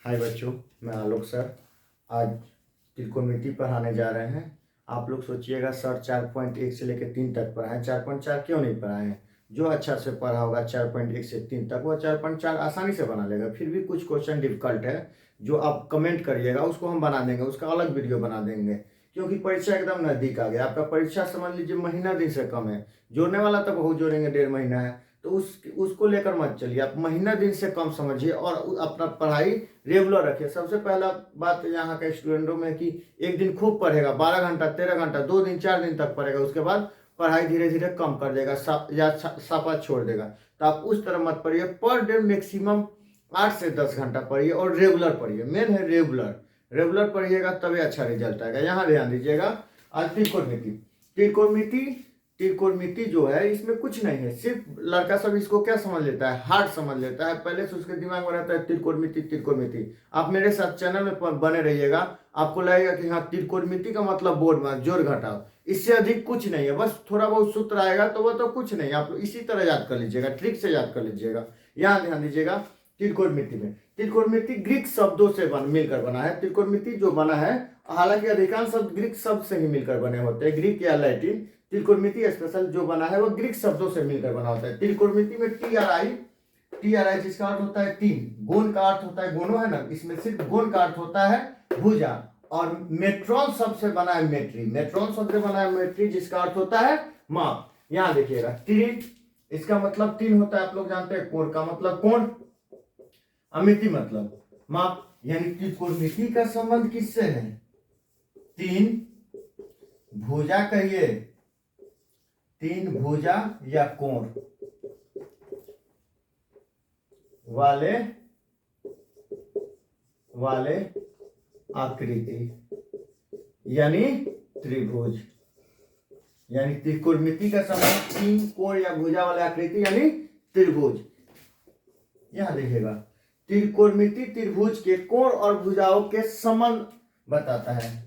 हाय बच्चों, मैं आलोक सर। आज त्रिकोणमिति पढ़ाने जा रहे हैं। आप लोग सोचिएगा सर 4.1 से लेकर 3 तक पढ़ाएं। 4.4 क्यों नहीं पढ़ाए हैं? जो अच्छा से पढ़ा होगा 4.1 से 3 तक वो 4.4 आसानी से बना लेगा। फिर भी कुछ क्वेश्चन डिफिकल्ट है जो आप कमेंट करिएगा, उसको हम बना देंगे, उसका अलग वीडियो बना देंगे। क्योंकि परीक्षा एकदम नज़दीक आ गया। आपका परीक्षा समझ लीजिए महीना दिन से कम है। जोड़ने वाला तो बहुत जोड़ेंगे, 1.5 महीना है। तो उसको लेकर मत चलिए, आप महीना दिन से कम समझिए और अपना पढ़ाई रेगुलर रखिए। सबसे पहला बात यहाँ के स्टूडेंटों में कि एक दिन खूब पढ़ेगा, 12 घंटा 13 घंटा 2 दिन 4 दिन तक पढ़ेगा, उसके बाद पढ़ाई धीरे धीरे कम कर देगा या सापा छोड़ देगा। तो आप उस तरह मत पढ़िए। पर डे मैक्सिमम 8 से 10 घंटा पढ़िए और रेगुलर पढ़िए। मेन है रेगुलर। रेगुलर पढ़िएगा तभी अच्छा रिजल्ट आएगा। यहाँ ध्यान दीजिएगा। आज त्रिकोणमिति त्रिकोणमिति त्रिकोणमिति जो है इसमें कुछ नहीं है। सिर्फ लड़का सब इसको क्या समझ लेता है, हार्ड समझ लेता है। पहले से उसके दिमाग में रहता है त्रिकोणमिति त्रिकोणमिति। आप मेरे साथ चैनल में बने रहिएगा, आपको लगेगा कि हाँ त्रिकोणमिति का मतलब बोर्ड में जोड़ घटाओ, इससे अधिक कुछ नहीं है। बस थोड़ा बहुत सूत्र आएगा तो वह तो कुछ नहीं, आप इसी तरह याद कर लीजिएगा, ट्रिक से याद कर लीजिएगा। यहाँ ध्यान दीजिएगा। त्रिकोणमिति ग्रीक शब्दों से मिलकर बना है। त्रिकोणमिति जो बना है, हालांकि अधिकांश शब्द ग्रीक शब्द से ही मिलकर बने होते हैं, ग्रीक या लैटिन। त्रिकोणमिति स्पेशल जो बना है वो ग्रीक शब्दों से मिलकर बना होता है। त्रिकोणमिति में टी आर आई जिसका अर्थ होता है तीन, गोन का अर्थ होता है, गोनो है ना, इसमें सिर्फ गोन का अर्थ होता है भुजा। और मेट्रॉन शब्द से बना है मेट्री, मेट्रॉन शब्द से बना है मेट्री जिसका अर्थ होता है माप। यहाँ देखिएगा तीन, इसका मतलब तीन होता है, आप लोग जानते हैं। कोण का मतलब कोण, अमिति मतलब माप। यानी त्रिकोणमिति का संबंध किससे है? तीन भुजा कहिए, तीन भुजा या कोण वाले आकृति यानी त्रिभुज। यानी त्रिकोणमिति का संबंध तीन कोण या भुजा वाले आकृति यानी त्रिभुज। यहां देखिएगा, त्रिकोणमिति त्रिभुज के कोण और भुजाओं के संबंध बताता है।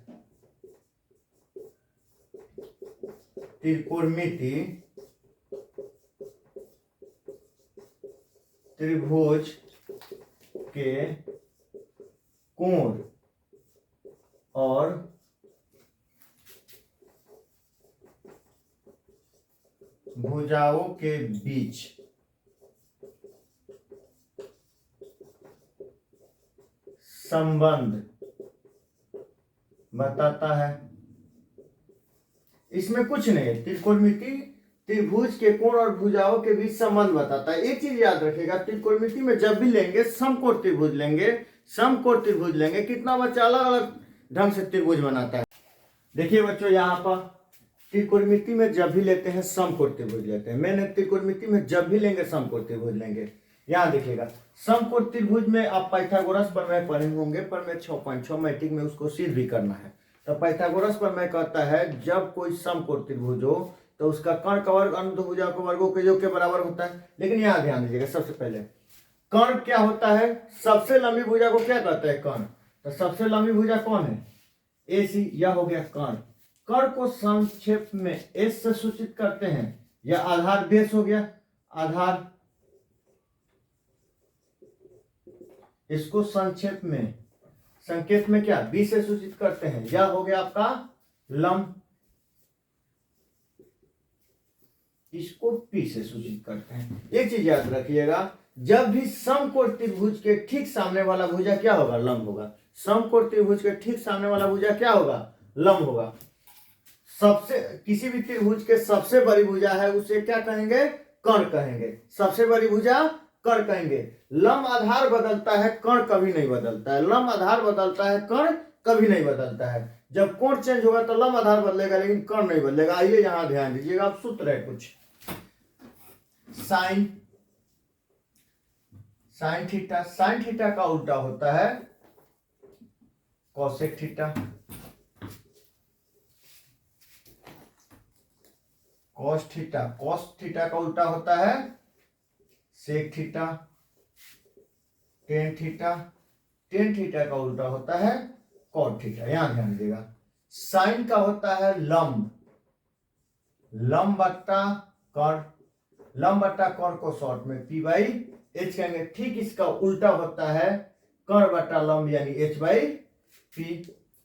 त्रिकोणमिति त्रिभुज के कोण और भुजाओं के बीच संबंध बताता है। इसमें कुछ नहीं है। त्रिकोणमिति त्रिभुज के कोण और भुजाओं के बीच संबंध बताता है। एक चीज याद रखिएगा, त्रिकोणमिति में जब भी लेंगे समकोण त्रिभुज लेंगे, समकोण त्रिभुज लेंगे। कितना बच्चा अलग अलग ढंग से त्रिभुज बनाता है। देखिए बच्चों, यहाँ पर त्रिकोणमिति में जब भी लेते हैं समकोण त्रिभुज लेते हैं। मैंने त्रिकोणमिति में जब भी लेंगे समकोण त्रिभुज लेंगे। यहाँ देखिएगा, समकोण त्रिभुज में आप पाइथागोरस प्रमेय पढ़े होंगे, प्रमेय 6.6 मैट्रिक में उसको सिद्ध भी करना है। तो पाइथागोरस प्रमेय कहता है जब कोई समकोण त्रिभुज हो तो उसका कर्ण का वर्ग अनुदिश भुजा के वर्गों के योग के बराबर होता है। लेकिन यहाँ ध्यान दीजिएगा, सबसे पहले कर्ण क्या होता है? सबसे लंबी भुजा को क्या कहते हैं? कर्ण। तो सबसे लंबी भुजा कौन है? AC। यह हो गया कर्ण। कर्ण को संक्षेप में S से सूचित करते हैं। यह आधार बेस हो गया, आधार। इसको संक्षेप में संकेत में क्या B से सूचित करते हैं। यह हो गया आपका लंब, इसको P से सूचित करते हैं। एक चीज याद रखिएगा, जब भी समकोण त्रिभुज के ठीक सामने वाला भुजा क्या होगा? लंब होगा। समकोण त्रिभुज के ठीक सामने वाला भुजा क्या होगा? लंब होगा। सबसे किसी भी त्रिभुज के सबसे बड़ी भुजा है उसे क्या कहेंगे? कर्ण कहेंगे। सबसे बड़ी भुजा कर्ण कहेंगे। लंब आधार बदलता है, कर्ण कभी नहीं बदलता है। लंब आधार बदलता है, कर्ण कभी नहीं बदलता है। जब कोण चेंज होगा तो लंब आधार बदलेगा लेकिन कर्ण नहीं बदलेगा। आइए यहां ध्यान दीजिएगा, आप सूत्र है कुछ। साइन थीटा, साइन थीटा का उल्टा होता है कोसेक थीटा। कॉस थीटा का उल्टा होता है सेक थीटा। टेन थीटा का उल्टा होता है कॉट थीटा। यहां ध्यान दीजिएगा, साइन का होता है लंब, लंब बट्टा कर्ण, लंब बट्टा कर्ण को शॉर्ट में P/H कहेंगे। ठीक इसका उल्टा होता है कर्ण बटा लंब यानी h/p।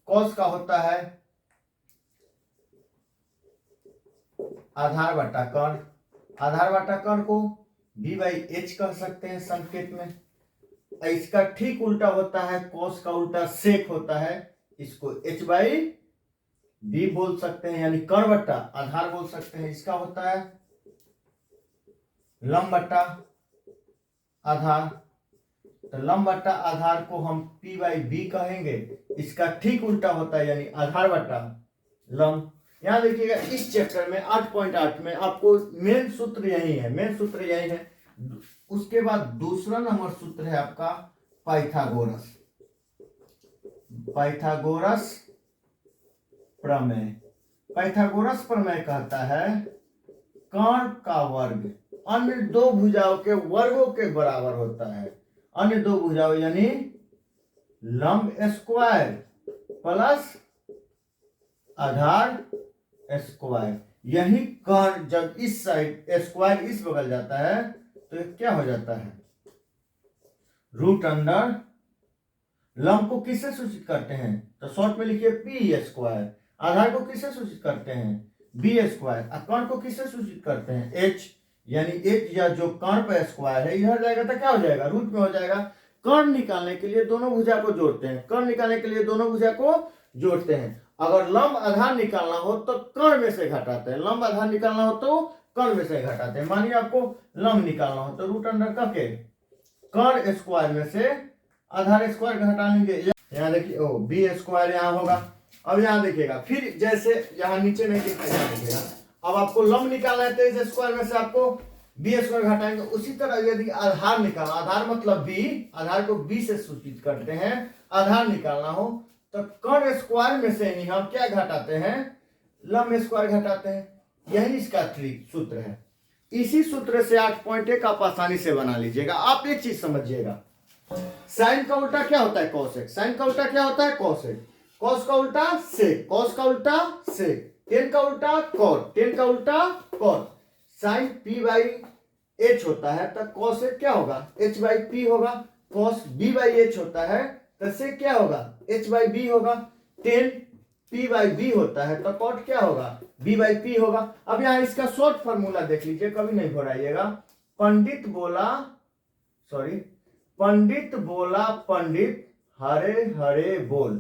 कॉस का होता है आधार बटा कर्ण, आधार बटा कर्ण को b/h कह सकते हैं संकेत में। इसका ठीक उल्टा होता है कॉस का उल्टा सेक होता है, इसको h/b बोल सकते हैं यानी कर्ण बटा आधार बोल सकते हैं। इसका होता है लंब बटा आधार, तो लंब बटा आधार को हम p/b कहेंगे। इसका ठीक उल्टा होता है यानी आधार बटा लंब। यहां देखिएगा इस चैप्टर में 8.8 में आपको मेन सूत्र यही है, मेन सूत्र यही है। उसके बाद दूसरा नंबर सूत्र है आपका पाइथागोरस, पाइथागोरस प्रमेय। पाइथागोरस प्रमेय कहता है कर्ण का वर्ग अन्य दो भुजाओं के वर्गों के बराबर होता है। अन्य दो भुजाओं यानी लंब स्क्वायर प्लस आधार स्क्वायर। यही कर्ण जब इस साइड स्क्वायर इस बगल जाता है तो क्या हो जाता है, रूट अंडर। लंब को किससे सूचित करते हैं, तो शॉर्ट में लिखिए पी स्क्वायर। आधार को किससे सूचित करते हैं, बी स्क्वायर। और कर्ण को किससे सूचित करते हैं, एच, यानी एच या जो कर्ण पर स्क्वायर है इधर जाएगा तो क्या हो जाएगा, रूट में हो जाएगा। कर्ण निकालने के लिए दोनों भुजा को जोड़ते हैं, कर्ण निकालने के लिए दोनों भुजा को जोड़ते हैं। अगर लंब आधार निकालना हो तो कर्ण में से घटाते हैं, लंब आधार निकालना हो तो कर्ण में से घटाते हैं। मानिए आपको लंब निकालना हो तो रूट अंडर का के कर्ण स्क्वायर में से आधार स्क्वायर घटा लेंगे। यहाँ देखिए ओ बी स्क्वायर यहाँ होगा। अब यहाँ देखिएगा फिर जैसे यहाँ नीचे नहीं दिखा, यहाँ देखिएगा अब आपको लंब निकालना है तो इस स्क्वायर में से आपको बी स्क्वायर घटाएंगे। उसी तरह यदि आधार निकालना, आधार मतलब बी, आधार को बी से सूचित करते हैं, आधार निकालना हो तो कर्ण स्क्वायर में से ही हम क्या घटाते हैं, लंब स्क्वायर घटाते हैं। यही इसका ट्रिक सूत्र है। इसी सूत्र से 8.1 आप आसानी से बना लीजिएगा। आप एक चीज समझिएगा, साइन का उल्टा क्या होता है, कोसेक। साइन का उल्टा क्या होता है, कोसेक। कॉस का उल्टा सेक, कॉस का उल्टा सेक। टेन का उल्टा कॉट, टेन का उल्टा कॉट। साइन p/h होता है तो कोसेक क्या होगा, h/p होगा। कॉस b/h होता है तो सेक क्या होगा, h/b होगा। टेन p/b होता है तो कॉट क्या होगा, b/p होगा। अब यहाँ इसका शॉर्ट फार्मूला देख लीजिए, कभी नहीं घुराइएगा। पंडित बोला पंडित हरे हरे बोल,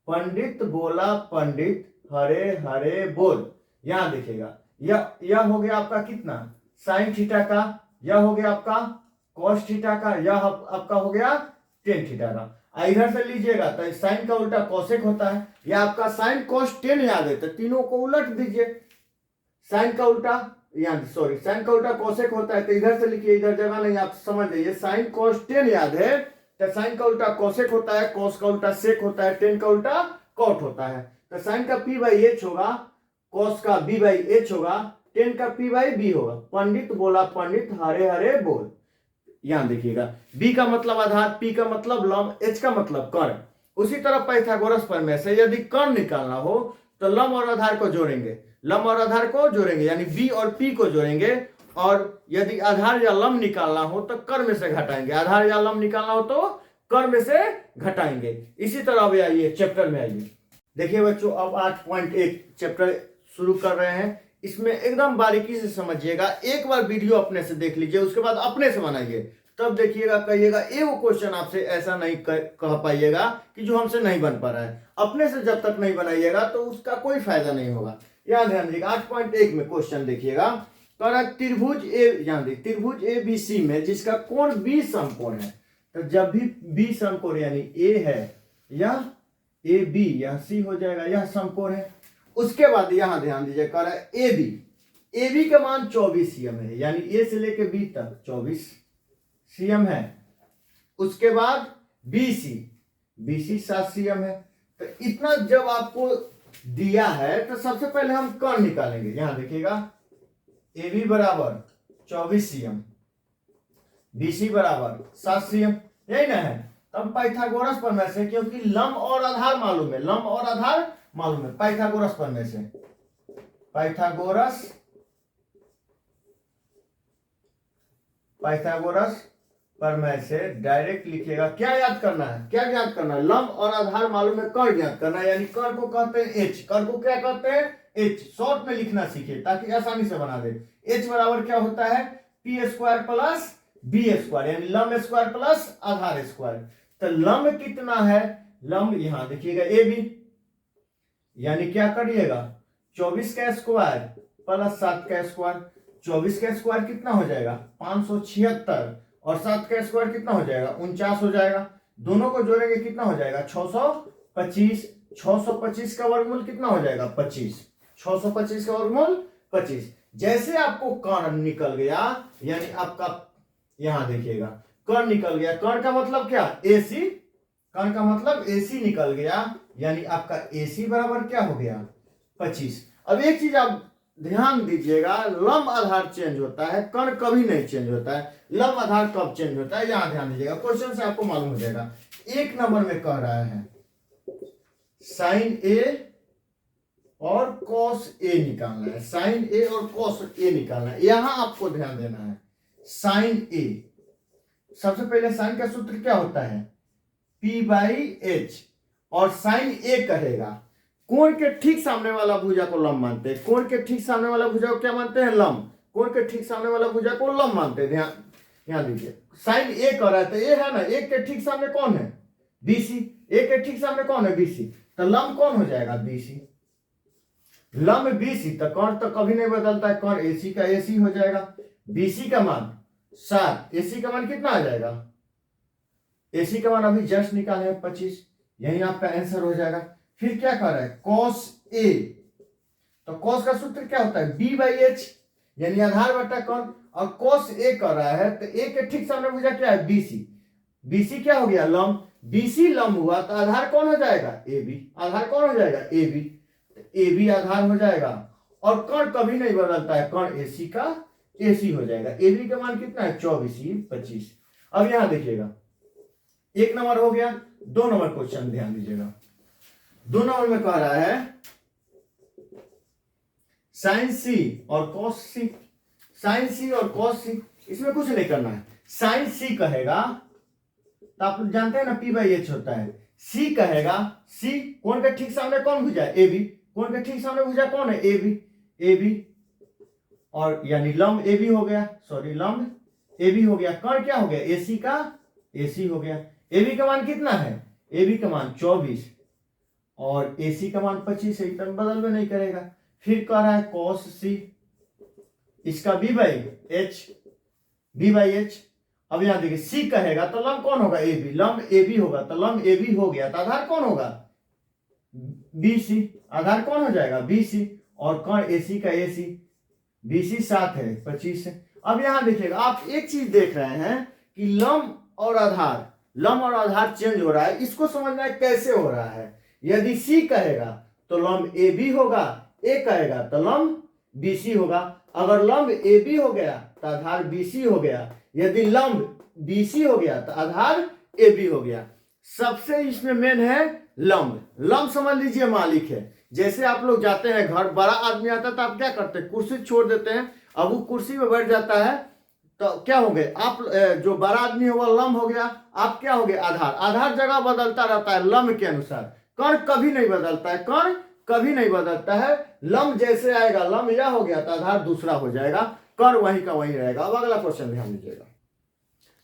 पंडित बोला पंडित हरे हरे बोल। यहां देखिएगा यह हो गया आपका कितना, साइन थीटा का, यह हो गया आपका कॉस थीटा का, यह आपका हो गया टेन थीटा का। इधर से लीजिएगा तो साइन का उल्टा कोसेक होता है, या आपका साइन कॉस टेन याद है तो तीनों को उलट दीजिए। साइन का उल्टा साइन का उल्टा कोसेक होता है तो इधर से लिखिए, इधर जगह नहीं, आप समझ लीजिए। साइन कॉस टेन याद है तो साइन का उल्टा कोसेक होता है, कॉस का उल्टा सेक होता है, टेन का उल्टा कॉट होता है। तो साइन का p/h होगा, कॉस का b/h होगा, टेन का p/b होगा। पंडित बोला पंडित हरे हरे बोल। यहां देखिएगा b का मतलब आधार, p का मतलब लंब, h का मतलब कर्ण। उसी तरह पाइथागोरस प्रमेय से यदि कर्ण निकालना हो तो लंब और आधार को जोड़ेंगे, लंब और आधार को जोड़ेंगे यानी b और p को जोड़ेंगे। और यदि आधार या लंब निकालना हो तो कर्ण में से घटाएंगे, आधार या लंब निकालना हो तो कर्ण में से घटाएंगे। इसी तरह अब आइए चैप्टर में आइए। देखिए बच्चों अब 8.1 चैप्टर शुरू कर रहे हैं। इसमें एकदम बारीकी से समझिएगा, एक बार वीडियो अपने से देख लीजिए, उसके बाद अपने से बनाइए, तब देखिएगा कहिएगा एक क्वेश्चन आपसे ऐसा नहीं कह पाइएगा कि जो हमसे नहीं बन पा रहा है। अपने से जब तक नहीं बनाइएगा तो उसका कोई फायदा नहीं होगा। यहाँ ध्यान दीजिएगा 8.1 में क्वेश्चन देखिएगा, त्रिभुज त्रिभुज ABC में जिसका कोण B समकोण है। तो जब भी B समकोण यानी A है या AB या C हो जाएगा, यह समकोण है। उसके बाद यहां ध्यान दीजिए कह रहा है AB का मान 24 cm है, यानी A से लेके B तक 24 cm है। उसके बाद BC 7 cm है। तो इतना जब आपको दिया है तो सबसे पहले हम कर्ण निकालेंगे। यहां देखिएगा AB बराबर 24 cm, BC बराबर 7 cm, यही ना है। तब पाइथागोरस प्रमेय से, क्योंकि लंब और आधार मालूम है, लंब और आधार मालूम है, पाइथागोरस प्रमेय से, पाइथागोरस प्रमेय से डायरेक्ट लिखिएगा। क्या याद करना है, क्या याद करना है? लंब और आधार मालूम है, कर्ण याद करना है, यानी कर्ण को कहते हैं एच। कर्ण को क्या कहते हैं? एच। शॉर्ट में लिखना सीखिए ताकि आसानी से बना दे। एच बराबर क्या होता है? P square plus b square, यानी लंब स्क्वायर प्लस आधार स्क्वायर। तो लंब कितना है? लंब यहां देखिएगा ए बी, यानी क्या करिएगा 24 का स्क्वायर प्लस 7 का स्क्वायर। 24 का स्क्वायर कितना हो जाएगा? 576, और 7 का स्क्वायर कितना हो जाएगा? 49 हो जाएगा। दोनों को जोड़ेंगे कितना हो जाएगा? 625। 625 का वर्गमूल कितना हो जाएगा? 25। 625 का वर्गमूल 25। जैसे आपको कर्ण निकल गया, यानी आपका यहां देखिएगा कर्ण निकल गया। कर्ण का मतलब क्या? एसी। कर्ण का मतलब एसी निकल गया, यानी आपका एसी बराबर क्या हो गया? 25। अब एक चीज आप ध्यान दीजिएगा, लंब आधार चेंज होता है, कर्ण कभी नहीं चेंज होता है। लंब आधार कब चेंज होता है, यहां ध्यान दीजिएगा, क्वेश्चन से आपको मालूम हो जाएगा। एक नंबर में कह रहा है साइन ए और कॉस ए निकालना है। साइन ए और कॉस ए निकालना है, यहां आपको ध्यान देना है। साइन ए, सबसे पहले साइन का सूत्र क्या होता है? P by H. और साइन ए कहेगा कोण के ठीक सामने वाला भुजा को लंब मानते हैं। कोण के ठीक सामने वाला भुजा को क्या मानते हैं? लंब। कोण के ठीक सामने वाला भुजा को लंब मानते हैं। ध्यान दीजिए, साइन ए कर रहा है तो ए है ना, ए के ठीक सामने कौन है? बीसी। ए के ठीक सामने कौन है? बीसी। तो लंब कौन हो जाएगा? बीसी। लंब बीसी, तो कर्ण तो कभी नहीं बदलता है, कर्ण एसी का एसी हो जाएगा। बीसी का मान 7, एसी का मान कितना आ जाएगा? एसी का मान अभी जस्ट निकाले हैं 25, यही आपका आंसर हो जाएगा। फिर क्या कर रहा है? कॉस ए, तो कॉस का सूत्र क्या होता है? बी बाई एच, यानी आधार बटा कर्ण। और कॉस ए कर रहा है तो ए के ठीक सामने भुजा क्या है? बीसी। बीसी क्या हो गया? लंब। बीसी लंब हुआ तो आधार कौन हो जाएगा? A B. आधार कौन हो जाएगा? A B. ए बी आधार हो जाएगा। और कर्ण कभी नहीं बदलता है, कर्ण एसी का एसी हो जाएगा। ए बी का मान कितना है? 24, 25। अब यहां देखिएगा, एक नंबर हो गया। 2 नंबर क्वेश्चन ध्यान दीजिएगा। 2 नंबर में कह रहा है साइन सी और कॉस सी। साइन सी और कॉस सी, इसमें कुछ नहीं करना है। साइन सी कहेगा तो आप जानते हैं ना पी बाई एच होता है। सी कहेगा, सी कोण के ठीक सामने कौन भुजा है? A B. कोण के ठीक सामने भुजा कौन है? A B. ए बी, और यानी लंब ए बी हो गया, सॉरी लंब ए बी हो गया। कर्ण क्या हो गया? एसी का एसी हो गया। ए बी का मान कितना है? ए बी का मान 24 और एसी का मान 25 है, इतना बदल में नहीं करेगा। फिर कह रहा है कॉस सी, इसका b by h, b by h. अब यहां देखिए सी कहेगा तो लंब कौन होगा? A B. लंब ए बी होगा तो लंब ए बी हो गया, तो आधार कौन होगा? B C. आधार कौन हो जाएगा? B C. और कर्ण एसी का एसी, बी सी 7 है, 25 है। अब यहां देखिएगा, आप एक चीज देख रहे हैं कि लंब और आधार, लंब और आधार चेंज हो रहा है, इसको समझना है कैसे हो रहा है। यदि सी कहेगा तो लंब ए बी होगा, ए कहेगा तो लंब बी सी होगा। अगर लंब ए बी हो गया तो आधार बी सी हो गया, यदि लंब बी सी हो गया तो आधार ए बी हो गया। सबसे इसमें मेन है लंब। लंब समझ लीजिए मालिक है। जैसे आप लोग जाते हैं घर, बड़ा आदमी आता है तो आप क्या करते हैं? कुर्सी छोड़ देते हैं, अब वो कुर्सी में बैठ जाता है तो क्या हो गए आप? जो बड़ा आदमी है वह लंब हो गया, आप क्या हो गए? आधार। आधार जगह बदलता रहता है लंब के अनुसार, कर्ण कभी नहीं बदलता है, कर्ण कभी नहीं बदलता है। लंब जैसे आएगा, लंब यह हो गया तो आधार दूसरा हो जाएगा, कर्ण वहीं का वहीं रहेगा। अब अगला क्वेश्चन ध्यान दीजिएगा।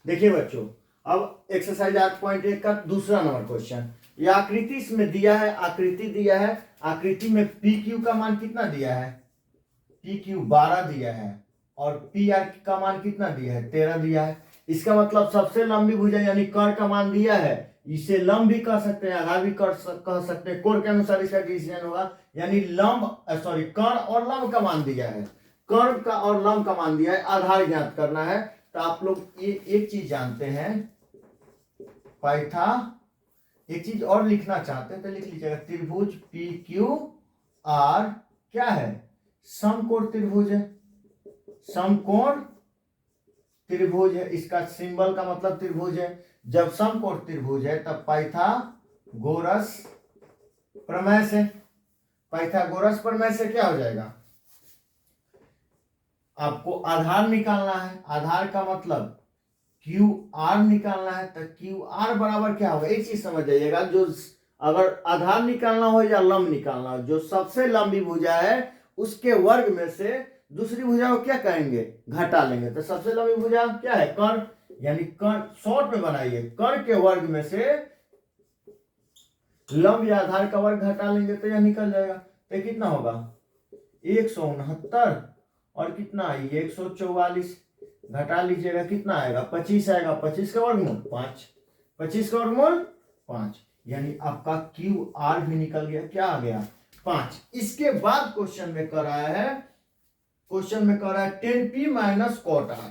देखिए बच्चों, अब एक्सरसाइज 8.1 का दूसरा नंबर क्वेश्चन। यह आकृति इसमें दिया है, आकृति दिया है। आकृति में पी क्यू का मान कितना दिया है? पी क्यू 12 दिया है, और पी आर का मान कितना दिया है? 13 दिया है। इसका मतलब सबसे लंबी भुजा यानी कर्ण का मान दिया है, इसे लंब भी कह सकते हैं, आधार भी कह सकते हैं। कोण के अनुसार इसका डिसीजन होगा, यानी लंब सॉरी कर्ण और लंब का मान दिया है, कर्ण का और लंब का मान दिया है, आधार ज्ञात करना है। तो आप लोग एक चीज जानते हैं, पाइथा एक चीज और लिखना चाहते हैं तो लिख लीजिएगा, त्रिभुज पी क्यू आर क्या है? समकोण त्रिभुज है, समकोण त्रिभुज है। इसका सिंबल का मतलब त्रिभुज है। जब समकोण त्रिभुज है तब पाइथागोरस प्रमेय से, पाइथागोरस प्रमेय से क्या हो जाएगा? आपको आधार निकालना है। आधार का मतलब क्यू आर निकालना है तो क्यू आर बराबर क्या होगा, एक चीज समझ जाइएगा, जो अगर आधार निकालना हो या लंब निकालना हो, जो सबसे लंबी भुजा है उसके वर्ग में से दूसरी भुजा को क्या करेंगे, घटा लेंगे। तो सबसे लंबी भुजा क्या है, कर्ण, यानी कर्ण शॉर्ट में बनाइए, कर्ण के वर्ग में से लंब या आधार का वर्ग घटा लेंगे तो यह निकल जाएगा। तो कितना होगा 169 और कितना 144 घटा लीजिएगा, कितना आएगा 25 आएगा, 25 का वर्गमूल 5, 25 का वर्गमूल 5, यानी आपका क्यू आर भी निकल गया, क्या आ गया 5। इसके बाद क्वेश्चन में कर रहा है, क्वेश्चन में कर रहा है 10p minus cot R,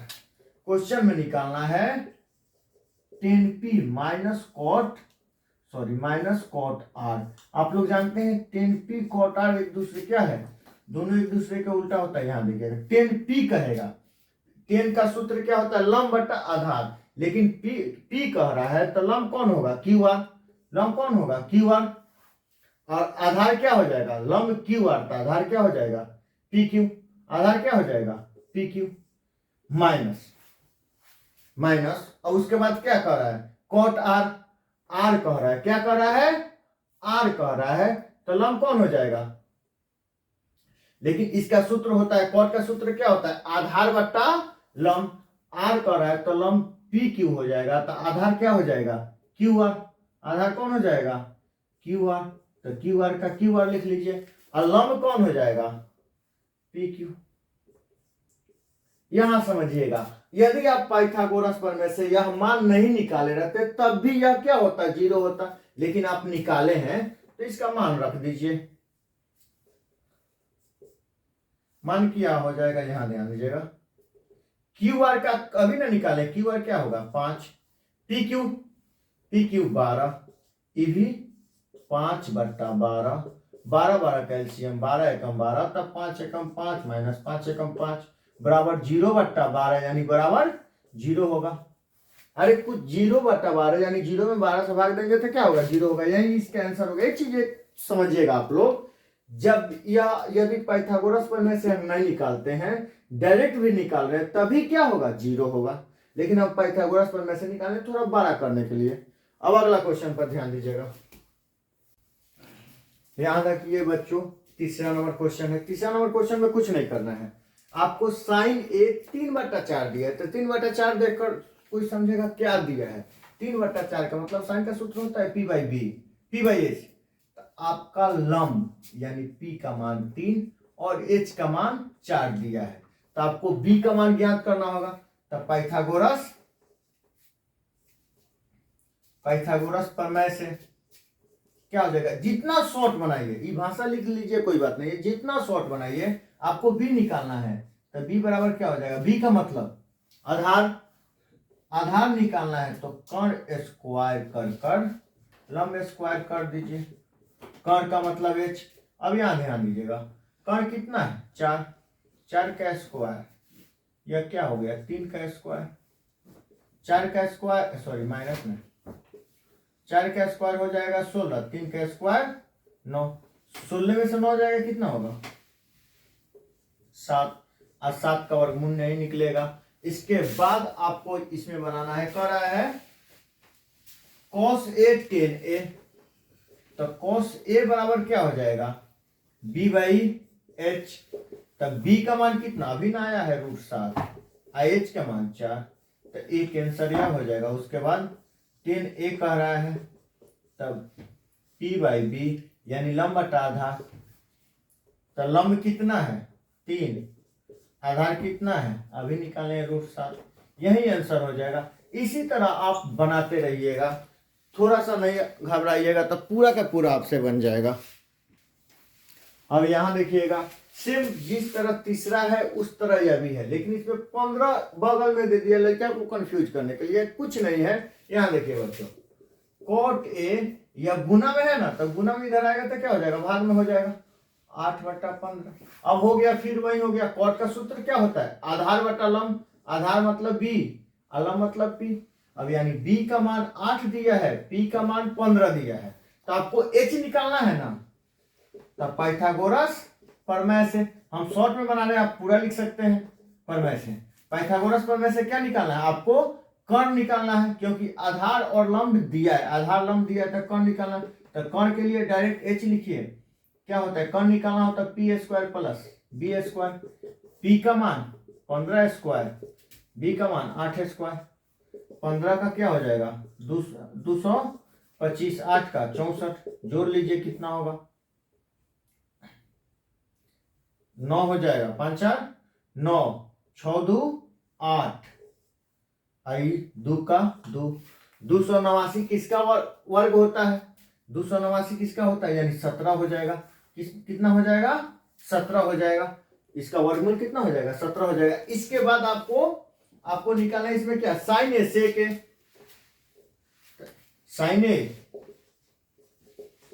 question में निकालना है 10p माइनस कॉट आर। आप लोग जानते हैं 10p कॉट आर एक दूसरे क्या है, दोनों एक दूसरे के उल्टा होता है। यहां देखिएगा 10p कहेगा, 10 का सूत्र क्या होता है, लंब बटा आधार, लेकिन p कह रहा है तो लंब कौन होगा, क्यू आर, लंब कौन होगा क्यू आर, और आधार क्या हो जाएगा, लंब क्यू आर, आधार क्या हो जाएगा पी क्यू, आधार क्या हो जाएगा पी क्यू माइनस और उसके बाद क्या कह रहा है कॉट आर, आर कह रहा है, क्या कह रहा है आर कह रहा है, तो लंब कौन हो जाएगा, लेकिन इसका सूत्र होता है, कॉट का सूत्र क्या होता है आधार बटा लंब, आर कह रहा है तो लंब पी क्यू हो जाएगा, तो आधार क्या हो जाएगा क्यू आर, आधार कौन हो जाएगा क्यू आर, तो क्यू आर का क्यू आर लिख लीजिए, और लंब कौन हो जाएगा पी क्यू। यहां समझिएगा, यदि आप पाइथागोरस प्रमेय से यह मान नहीं निकाले रहते तब भी यह क्या होता, जीरो होता, लेकिन आप निकाले हैं तो इसका मान रख दीजिए, मान क्या हो जाएगा, यहां ध्यान दीजिएगा, क्यू आर का अभी ना निकाले, क्यू आर क्या होगा 5, पी क्यू 12, ई भी 5/12, 12 कैल्शियम, 12 एकम 12, तब 5 एकम 5 माइनस 5 एकम 5 बराबर 0/12, यानी बराबर 0 होगा। अरे कुछ 0/12 यानी 0 में 12 से भाग देंगे तो क्या होगा 0 होगा, यही इसका आंसर होगा। एक चीज समझिएगा आप लोग, जब या यदि पाइथागोरस प्रमेय से हम नहीं निकालते हैं, डायरेक्ट भी निकाल रहे हैं, तभी क्या होगा 0 होगा, लेकिन अब पाइथागोरस प्रमेय से निकालें थोड़ा बड़ा करने के लिए। अब अगला क्वेश्चन पर ध्यान दीजिएगा, याद रखिए बच्चों, तीसरा नंबर क्वेश्चन है। तीसरा नंबर क्वेश्चन में कुछ नहीं करना है, आपको साइन ए 3/4 दिया है, तो 3/4 देखकर कोई समझेगा क्या दिया है, 3/4 का मतलब साइन का सूत्र होता है p/b, p/h, आपका लंब यानी p का मान 3 और h का मान 4 दिया है, तो आपको b का मान ज्ञात करना होगा। तब पाइथागोरस प्रमेय से क्या हो जाएगा, जितना शॉर्ट बनाइए, ये भाषा लिख लीजिए कोई बात नहीं, जितना शॉर्ट बनाइए आपको b निकालना है, तो b बराबर क्या हो जाएगा, b का मतलब आधार निकालना है, तो कर्ण स्क्वायर कर लंब स्क्वायर कर दीजिए, कर्ण का मतलब h। अब यहां ध्यान दीजिएगा, कर्ण कितना है 4, 4 का स्क्वायर, यह क्या हो गया 3 का स्क्वायर, 4 का स्क्वायर सॉरी माइनस में 4 का स्क्वायर हो जाएगा 16, 3 का स्क्वायर 9, 16 में से 9 जाएगा कितना होगा 7, और 7 का वर्गमूल नहीं निकलेगा। इसके बाद आपको इसमें बनाना है, कह रहा है cos a tan a, तो cos a बराबर क्या हो जाएगा b/h, तब b का मान कितना अभी ना आया है √7, h का मान 4, तो a कैंसर यह हो जाएगा। उसके बाद tan a कह रहा है, तब p/b यानी लंब बटा आधार, तो लंब कितना है 3, आधार कितना है अभी निकालें √7, यही आंसर हो जाएगा। इसी तरह आप बनाते रहिएगा, थोड़ा सा नहीं घबराइएगा, तो पूरा का पूरा आपसे बन जाएगा। अब यहां देखिएगा, सेम जिस तरह तीसरा है उस तरह यह भी है, लेकिन इसमें 15 बगल में दे दिया लड़का को कंफ्यूज करने के लिए, कुछ नहीं है। यहां देखिए बच्चों, cot a या गुना में है ना, तो गुना में इधर आएगा तो क्या हो जाएगा भाग में हो जाएगा 8/15। अब हो गया, फिर वही हो गया, कॉट का सूत्र क्या होता है आधार बटा लंब, आधार मतलब b, लंब मतलब p। अब यानी b का मान 8 दिया है, p का मान 15 दिया है, तो आपको h निकालना है ना। तब पाइथागोरस प्रमेय से, हम शॉर्ट में बना रहे हैं, आप पूरा लिख सकते हैं, प्रमेय से पाइथागोरस प्रमेय से क्या निकालना है आपको, कर्ण निकालना है, क्योंकि आधार और लंब दिया है, आधार लंब दिया है तो कर्ण निकालना है। तो कर्ण के लिए डायरेक्ट एच लिखिए, क्या होता है कर्ण निकालना होता है p square plus b square, p का मान 15 स्क्वायर, बी का मान 8 स्क्वायर, 15 का क्या हो जाएगा 225, 8 का 64, जोड़ लीजिए कितना होगा 9 हो जाएगा, 5 4 9, 6 2 8, आई 2 का 2, 289 किसका वर्ग होता है, 289 किसका होता है, यानी 17 हो जाएगा, कितना हो जाएगा 17 हो जाएगा, इसका वर्गमूल कितना हो जाएगा 17 हो जाएगा। इसके बाद आपको निकालना है इसमें क्या साइन ए, सेक ए, साइन ए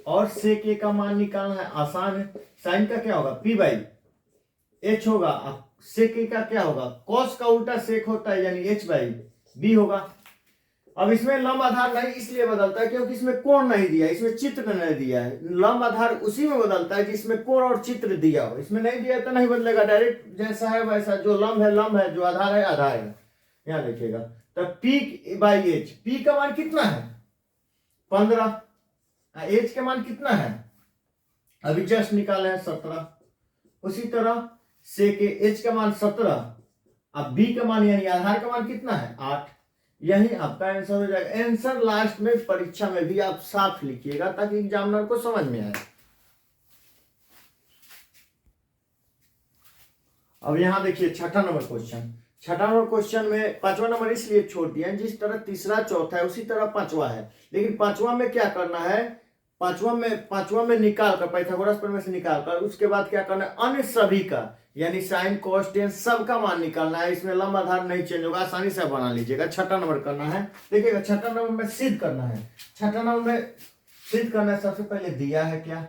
और सेक ए का मान निकालना है, आसान है। साइन का क्या होगा पी बाई एच होगा, सेक ए का क्या होगा कॉस का उल्टा सेक होता है, यानी एच बाई बी होगा। अब इसमें लंब आधार नहीं इसलिए बदलता है क्योंकि इसमें कोण नहीं दिया है, इसमें चित्र नहीं दिया है। लंब आधार उसी में बदलता है जिसमें कोण और चित्र दिया हो, इसमें नहीं दिया तो नहीं बदलेगा, डायरेक्ट जैसा है वैसा, जो लंब है, जो आधार है आधार है। यहाँ देखिएगा तो पी बाई एच, पी का मान कितना है 15, एच का मान कितना है अभी जस्ट निकाले हैं 17, उसी तरह से के एच का मान 17, अब बी का मान यानी आधार का मान कितना है 8, यही आपका आंसर हो जाएगा। आंसर लास्ट में परीक्षा में भी आप साफ लिखिएगा ताकि एग्जामिनर को समझ में आए। अब यहां देखिए छठा नंबर क्वेश्चन, छठा नंबर क्वेश्चन में पांचवा नंबर इसलिए छोड़ दिया है, जिस तरह तीसरा चौथा है उसी तरह पांचवा है, लेकिन पांचवा में क्या करना है, पांचवा में निकाल कर पाइथागोरस प्रमेय से निकाल कर उसके बाद क्या करना है अन्य सभी का यानी साइन कोस टेन सबका मान निकालना है। इसमें लंब आधार नहीं चेंज होगा, आसानी से बना लीजिएगा। छठा नंबर करना है, देखिएगा छठा नंबर में सिद्ध करना है। छठा नंबर में सिद्ध करना है, सबसे पहले दिया है क्या,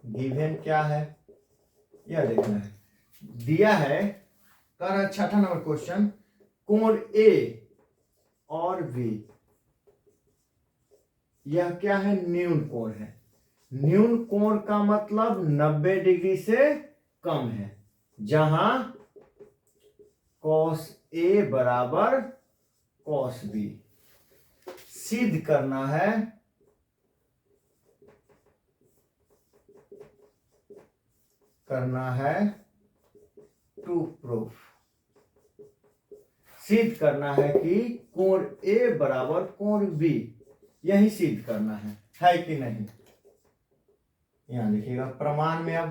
गिवन क्या है यह देखना है। दिया है कर है छठा नंबर क्वेश्चन, कोण ए और बी यह क्या है न्यून कोण है। न्यून कोण का मतलब 90 डिग्री से कम है, जहां cos A बराबर cos B। सिद्ध करना है टू प्रूफ, सिद्ध करना है कि कोण A बराबर कोण B, यही सिद्ध करना है कि नहीं। यहां लिखिएगा प्रमाण में। अब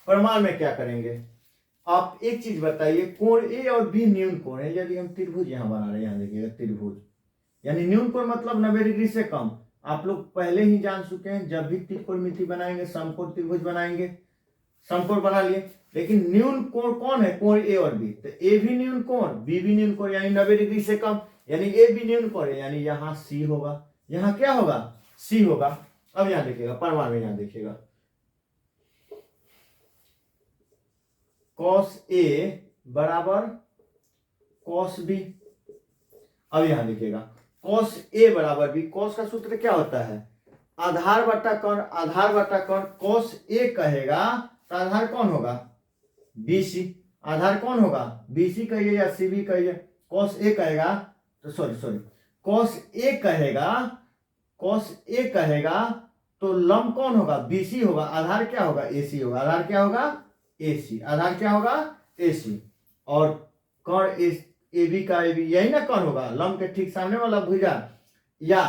प्रमाण में क्या करेंगे, आप एक चीज बताइए, कोण ए और बी न्यून कोण है। यदि हम त्रिभुज यहां बना रहे हैं, यहां देखिएगा त्रिभुज यानी न्यून कोण मतलब 90 डिग्री से कम। आप लोग पहले ही जान चुके हैं, जब भी त्रिकोणमिति बनाएंगे समकोण त्रिभुज बनाएंगे, समकोण बना लिए, लेकिन न्यून कोण कौन है, कोण ए और बी। तो ए भी न्यून कोण, बी भी न्यून कोण, यानी 90 डिग्री से कम, यानी ए भी न्यून कोण है, यानी यहां सी होगा, यहां क्या होगा सी होगा। अब यहां देखिएगा प्रमाण में, यहां देखिएगा cos A बराबर cos B। अब यहां देखिएगा cos A बराबर B, cos का सूत्र क्या होता है आधार बटा कर्ण, आधार बटा कर्ण। cos A कहेगा तो आधार कौन होगा BC, आधार कौन होगा BC कहिए या CB कहिए। cos A कहेगा तो cos A कहेगा तो लंब कौन होगा BC होगा, आधार क्या होगा AC होगा, आधार क्या होगा AC, आधार क्या होगा AC। और कर्ण AB का AB यही ना कर्ण होगा, लंब के ठीक सामने वाला भुजा, या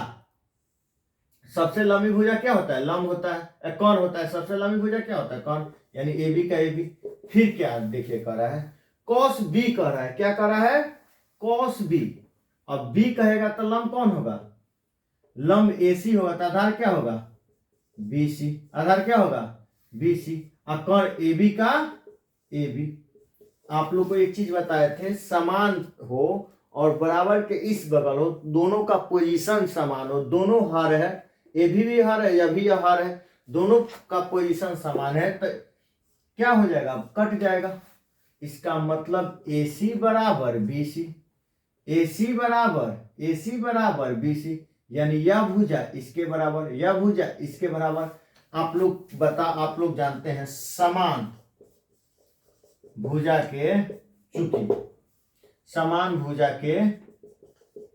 सबसे लंबी भुजा क्या होता है लंब होता है, कर्ण होता है, सबसे लंबी भुजा क्या होता है कर्ण, यानी AB का AB। फिर क्या देखिए कर रहा है cos B कर रहा है, क्या कर रहा है cos B। अब B कहेगा तो लंब कौन होगा, लंब AC होगा, तो आधार क्या होगा BC, आधार क्या होगा BC। और कर्ण AB का AB। आप लोग को एक चीज बताए थे, समान हो और बराबर के इस बगल हो, दोनों का पोजीशन समान हो, दोनों हर है, ए भी हर है, यह भी हर है, दोनों का पोजीशन समान है, तो क्या हो जाएगा कट जाएगा। इसका मतलब AC बराबर BC, AC बराबर BC, यानी यह भुजा इसके बराबर, यह भुजा इसके बराबर। आप लोग जानते हैं समान भुजा के, चूंकि समान भुजा के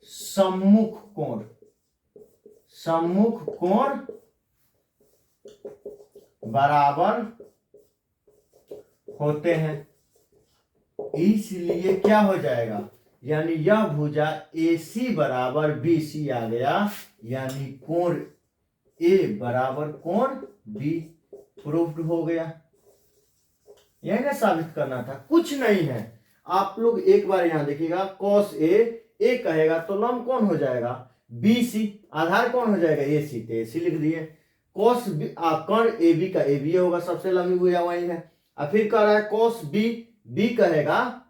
सम्मुख कोण बराबर होते हैं, इसलिए क्या हो जाएगा, यानी यह भुजा AC बराबर BC आ गया, यानी कोण A बराबर कोण B प्रूव्ड हो गया। यही ना साबित करना था, कुछ नहीं है। आप लोग एक बार यहां देखिएगा, cos A कहेगा तो लंब कौन हो जाएगा BC, आधार कौन हो जाएगा AC, तो AC लिख दिए। cos कर्ण AB का AB होगा, सबसे लंबी भुजा वही है। अब फिर कह रहा है cos B कहेगा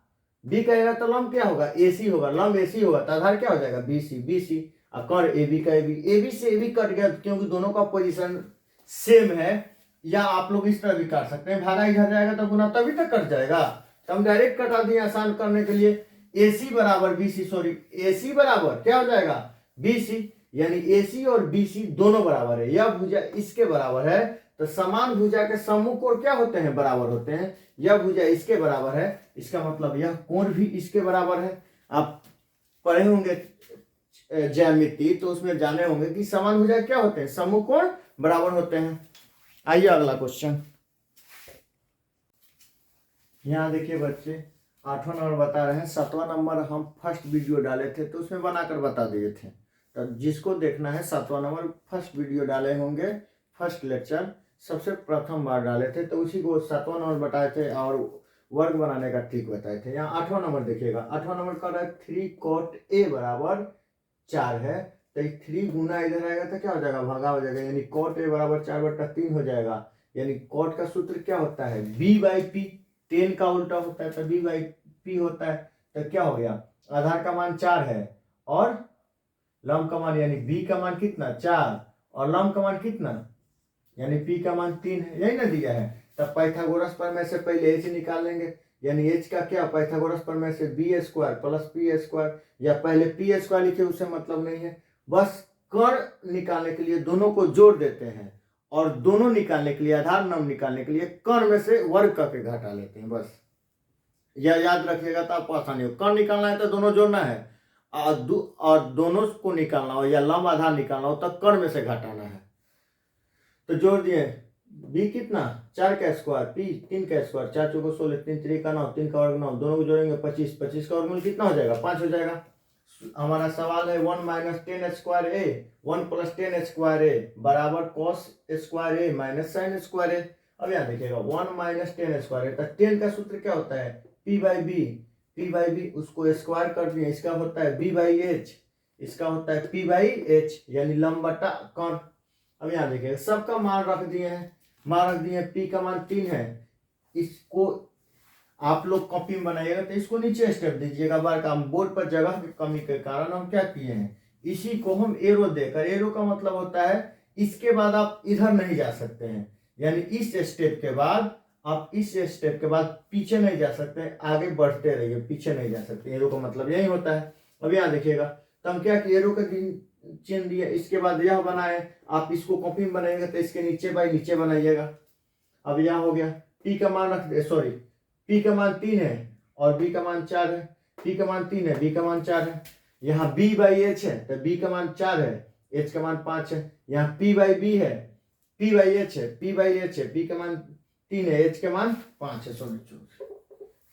तो लंब क्या होगा AC होगा, लंब AC होगा तो आधार क्या हो जाएगा BC, और कर्ण AB का AB से AB कट गया क्योंकि दोनों का पोजीशन सेम है। या आप लोग इस तरह भी काट सकते हैं, भागा इधर जाएगा तो गुना तभी तक कट जाएगा, तो हम डायरेक्ट कटा दिए आसान करने के लिए। AC बराबर BC, सॉरी AC बराबर क्या हो जाएगा BC, यानी AC और BC दोनों बराबर है। यह भुजा इसके बराबर है, तो समान भुजा के सम्मुख कोण क्या होते हैं, बराबर होते हैं। यह भुजा इसके बराबर है, इसका मतलब यह कोण भी इसके बराबर है। आप पढ़े होंगे ज्यामिति, तो उसमें जाने होंगे कि समान भुजा क्या होते हैं, सम्मुख कोण बराबर होते हैं। आइए अगला क्वेश्चन। यहाँ देखिए बच्चे, 8वां नंबर बता रहे हैं। 7वां नंबर हम फर्स्ट वीडियो डाले थे तो उसमें बनाकर बता दिए थे, तो जिसको देखना है 7वां नंबर फर्स्ट वीडियो डाले होंगे, फर्स्ट लेक्चर सबसे प्रथम बार डाले थे, तो उसी को 7वां नंबर बताए थे और वर्ग बनाने का ट्रिक बताए थे। यहाँ 8वां नंबर देखिएगा, 8वां नंबर कर रहा है 3 cot A बराबर 4 है, तो 3 गुना इधर आएगा तो क्या हो जाएगा, भागा हो जाएगा, यानी cot A बराबर 4/3 हो जाएगा। यानी cot का सूत्र क्या होता है B/P, 10 का उल्टा होता है तो B/P होता है। तो क्या हो गया, आधार का मान 4 है और लंब का मान यानी B का मान कितना 4 और लंब का मान कितना यानी P का मान 3 है, यही ना दिया है। तब पाइथागोरस प्रमेय से पहले H निकाल लेंगे, यानी H का क्या, पाइथागोरस प्रमेय से B² प्लस P², या पहले P² लिखे उससे मतलब नहीं है, बस कर्ण निकालने के लिए दोनों को जोड़ देते हैं और दोनों निकालने के लिए, आधार नाम निकालने के लिए कर्ण में से वर्ग करके घटा लेते हैं, बस यह याद रखिएगा तो आपको आसानी हो। कर्ण निकालना है तो दोनों जोड़ना है और दोनों को निकालना हो या लंब आधार निकालना हो तो कर्ण में से घटाना है। तो जोड़ दिए, B कितना 4 का स्क्वायर, P 3 का स्क्वायर, 4 चौको 16, 3 3 का 9, 3 का वर्ग 9, दोनों को जोड़ेंगे 25, 25 का वर्गमूल कितना हो जाएगा 5 हो जाएगा। हमारा सवाल है 1 - 10 स्क्वायर A 1 + 10 स्क्वायर A बराबर cos square A minus sin square A। अब यहाँ देखिएगा 1 - 10 स्क्वायर A, तो 10 का सूत्र क्या होता है P/B, उसको स्क्वायर कर दिए, इसका होता है B/H, इसका होता है P/H, यानी लंब बटा कर्ण। अब यहाँ देखिए सबका मान रख दिए हैं, P का मान 3 है, इसको आप लोग कॉपी में बनाइएगा तो इसको नीचे स्टेप दीजिएगा बार का। बोर्ड पर जगह की कमी के कारण हम क्या किए हैं, इसी को हम एरो देकर, एरो का मतलब होता है इसके बाद आप इधर नहीं जा सकते हैं, यानी इस स्टेप के बाद आप इस स्टेप के बाद पीछे नहीं जा सकते, आगे बढ़ते रहिए, पीछे नहीं जा सकते, एरो का मतलब यही होता है। अब यहाँ देखिएगा तो हम क्या किए, एरो का चिन्ह दिए, इसके बाद यह बनाए, आप इसको कॉपी में बनाइएगा तो इसके नीचे बाई नीचे बनाइएगा। अब यह हो गया, P का मान रख, सॉरी P का मान 3 है और B का मान 4 है, P का मान 3 है, B का मान 4 है, यहाँ B/H है तो B का मान 4 है, H का मान 5 है, यहाँ P/B है, P/H है, P का मान 3 है, H का मान 5 है, सॉरी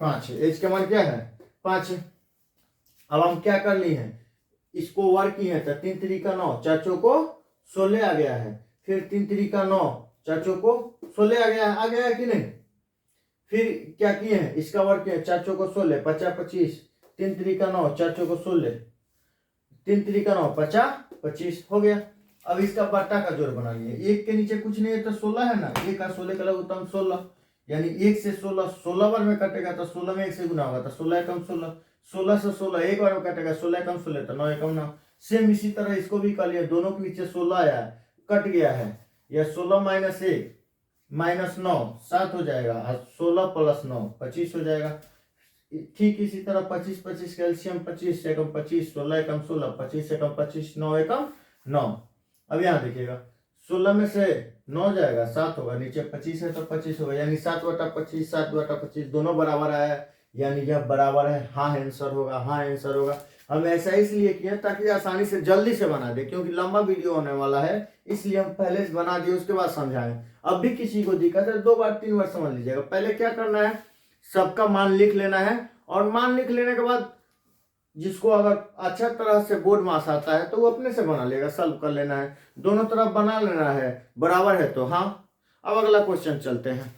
5 है, H का मान क्या है 5 है। अब हम क्या कर लिए हैं, इसको वर्ग किए हैं तो 3 3 का 9, 4 चौको 16 आ गया है, फिर 3 3 का 9, 4 चौको 16 आ गया है कि नहीं। फिर क्या किए हैं, इसका वर्ग किए 4 चौको 16, 50 25, 3 3 का 9, 4 चौको 16, 3 3 का 9, 50 25 हो गया। अब इसका बट्टा का जोड़ बना लिए, एक के नीचे कुछ नहीं है तो 16 है ना, 1 का 16 का लघुत्तम 16, यानी 1 से 16 16 बार में कटेगा तो 16 में 1 से गुना होगा तो 16 एकम 16, 16 से 16 एक बार में कटेगा 16 एकम 16 तो 9 एकम 9। सेम इसी तरह इसको भी कर लिया, दोनों के नीचे 16 आया कट गया है, यह 16 - 1 -9 7 हो जाएगा, 16 + 9 25 हो जाएगा। ठीक इसी तरह 25 25 कैल्शियम 25 एकम 25, 16 एकम 16, 25 एकम 25, 9 एकम 9। अब यहाँ देखिएगा 16 में से 9 जाएगा 7 होगा, नीचे 25 है तो 25 होगा, यानी 7/25 7/25 दोनों बराबर आया, यानी यह बराबर है। हाँ आंसर होगा, हाँ आंसर होगा। हम ऐसा इसलिए किए ताकि आसानी से जल्दी से बना दे, क्योंकि लंबा वीडियो होने वाला है, इसलिए हम पहले से बना दिए, उसके बाद समझाएं। अब भी किसी को दिक्कत है 2 बार 3 बार समझ लीजिएगा। पहले क्या करना है, सबका मान लिख लेना है, और मान लिख लेने के बाद जिसको अगर अच्छा तरह से बोर्ड मास आता है तो वो अपने से बना लेगा, सॉल्व कर लेना है, दोनों तरफ बना लेना है, बराबर है तो। हाँ अब अगला क्वेश्चन चलते हैं।